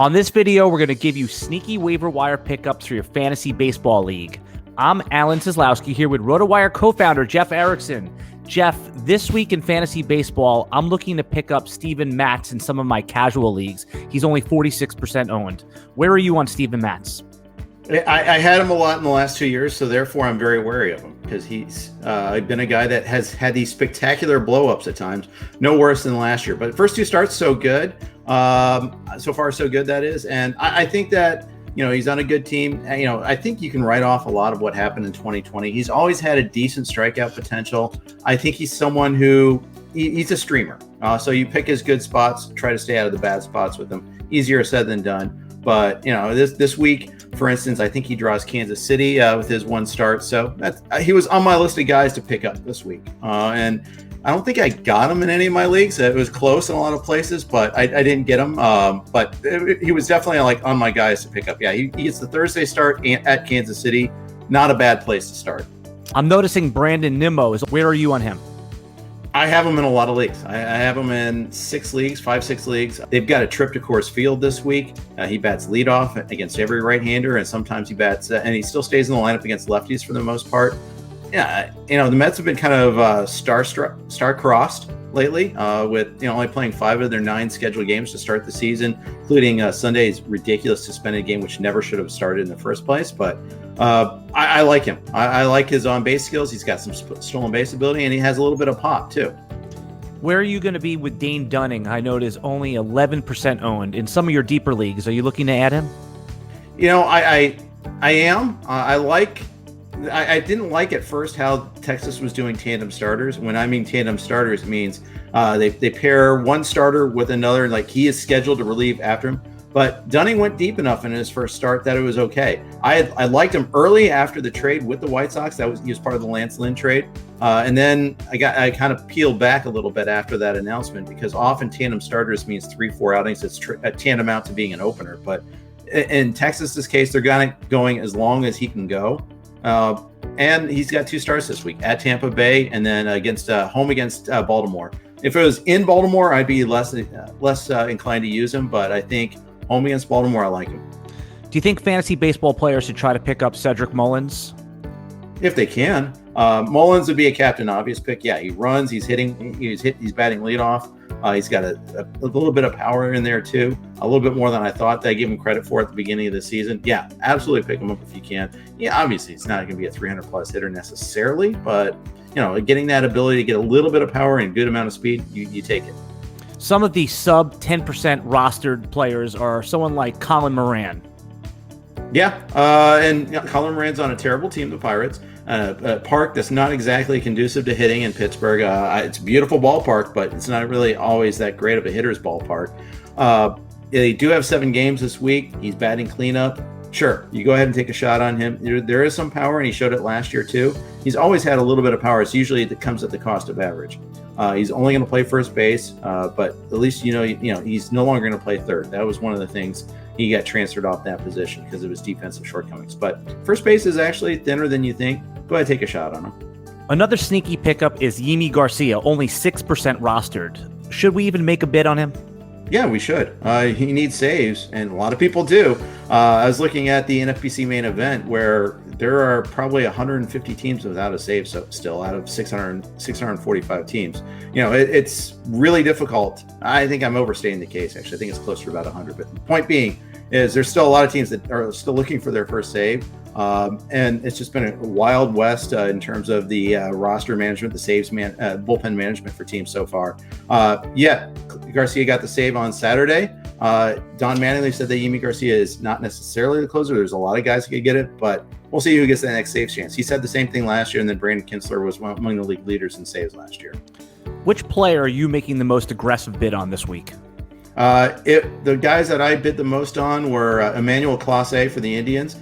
On this video, we're going to give you sneaky waiver wire pickups for your fantasy baseball league. I'm Alan Cislowski here with RotoWire co-founder Jeff Erickson. Jeff, this week in fantasy baseball, I'm looking to pick up Steven Matz in some of my casual leagues. He's only 46% owned. Where are you on Steven Matz? I had him a lot in the last 2 years, so therefore I'm very wary of him because he's been a guy that has had these spectacular blow-ups at times, no worse than last year. But first two starts, so good. So far, so good, that is. And I think that, he's on a good team. I think you can write off a lot of what happened in 2020. He's always had a decent strikeout potential. I think he's someone who, he's a streamer. So you pick his good spots, try to stay out of the bad spots with him. Easier said than done. But, this week, for instance, I think he draws Kansas City with his one start. So he was on my list of guys to pick up this week. And I don't think I got him in any of my leagues. It was close in a lot of places, but I didn't get him. But he was definitely on my guys to pick up. Yeah, he gets the Thursday start at Kansas City. Not a bad place to start. I'm noticing Brandon Nimmo. Where are you on him? I have him in a lot of leagues. I have him in 6 leagues. They've got a trip to Coors Field this week. He bats leadoff against every right-hander, and sometimes he bats, and he still stays in the lineup against lefties for the most part. Yeah, the Mets have been kind of star-crossed lately, with only playing 5 of their 9 scheduled games to start the season, including Sunday's ridiculous suspended game, which never should have started in the first place. But I like him. I like his on-base skills. He's got some stolen base ability, and he has a little bit of pop too. Where are you going to be with Dane Dunning? I know it is only 11% owned. In some of your deeper leagues, are you looking to add him? I am. I didn't like at first how Texas was doing tandem starters. When I mean tandem starters, it means they pair one starter with another, like he is scheduled to relieve after him. But Dunning went deep enough in his first start that it was okay. I liked him early after the trade with the White Sox. He was part of the Lance Lynn trade. And then I kind of peeled back a little bit after that announcement, because often tandem starters means 3-4 outings. It's a tantamount to being an opener. But in Texas's case, they're going as long as he can go. And he's got 2 starts this week at Tampa Bay and then home against Baltimore. If it was in Baltimore, I'd be less inclined to use him, but I think home against Baltimore, I like him. Do you think fantasy baseball players should try to pick up Cedric Mullins? If they can. Mullins would be a captain obvious pick. Yeah, he runs, he's batting leadoff. He's got a little bit of power in there too, a little bit more than I thought that I gave him credit for at the beginning of the season. Yeah, absolutely pick him up if you can. Yeah, obviously it's not going to be a 300 plus hitter necessarily, but getting that ability to get a little bit of power and a good amount of speed, you take it. Some of the sub 10% rostered players are someone like Colin Moran. Yeah, and Colin Moran's on a terrible team, the Pirates. A park that's not exactly conducive to hitting in Pittsburgh. It's a beautiful ballpark, but it's not really always that great of a hitter's ballpark. They do have 7 games this week. He's batting cleanup. Sure, you go ahead and take a shot on him. There is some power, and he showed it last year too. He's always had a little bit of power. It's usually that comes at the cost of average. He's only going to play first base, but at least he's no longer going to play third. That was one of the things he got transferred off that position because of his defensive shortcomings. But first base is actually thinner than you think. Go ahead, take a shot on him. Another sneaky pickup is Yimi Garcia, only 6% rostered. Should we even make a bid on him? Yeah, we should. He needs saves, and a lot of people do. I was looking at the NFBC main event where there are probably 150 teams without a save still out of 645 teams. It's really difficult. I think I'm overstating the case, actually. I think it's closer to about 100. But the point being is there's still a lot of teams that are still looking for their first save. And it's just been a wild west in terms of the roster management, the saves, bullpen management for teams so far. Garcia got the save on Saturday. Don Mattingly said that Yimi Garcia is not necessarily the closer. There's a lot of guys who could get it, but we'll see who gets the next saves chance. He said the same thing last year, and then Brandon Kinsler was among the league leaders in saves last year. Which player are you making the most aggressive bid on this week? The guys that I bid the most on were Emmanuel Clase for the Indians.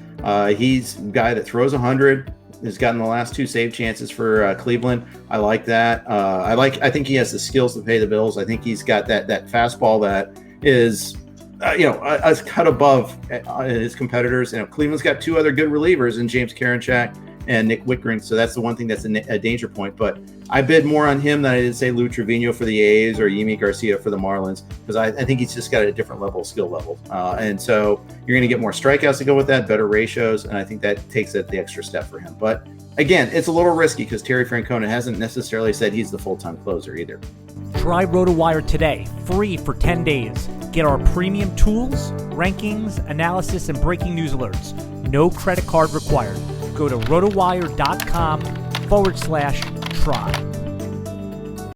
He's a guy that throws 100, has gotten the last 2 save chances for Cleveland. I like that. I think he has the skills to pay the bills. I think he's got that fastball that is a cut above his competitors. Cleveland's got two other good relievers in James Karinchak and Nick Wittgren, so that's the one thing that's a danger point. But I bid more on him than I did, say, Lou Trevino for the A's or Yimi Garcia for the Marlins, because I think he's just got a different level of skill level. And so you're going to get more strikeouts to go with that, better ratios, and I think that takes it the extra step for him. But again, it's a little risky because Terry Francona hasn't necessarily said he's the full-time closer either. Try RotoWire today, free for 10 days. Get our premium tools, rankings, analysis, and breaking news alerts. No credit card required. Go to rotowire.com/try.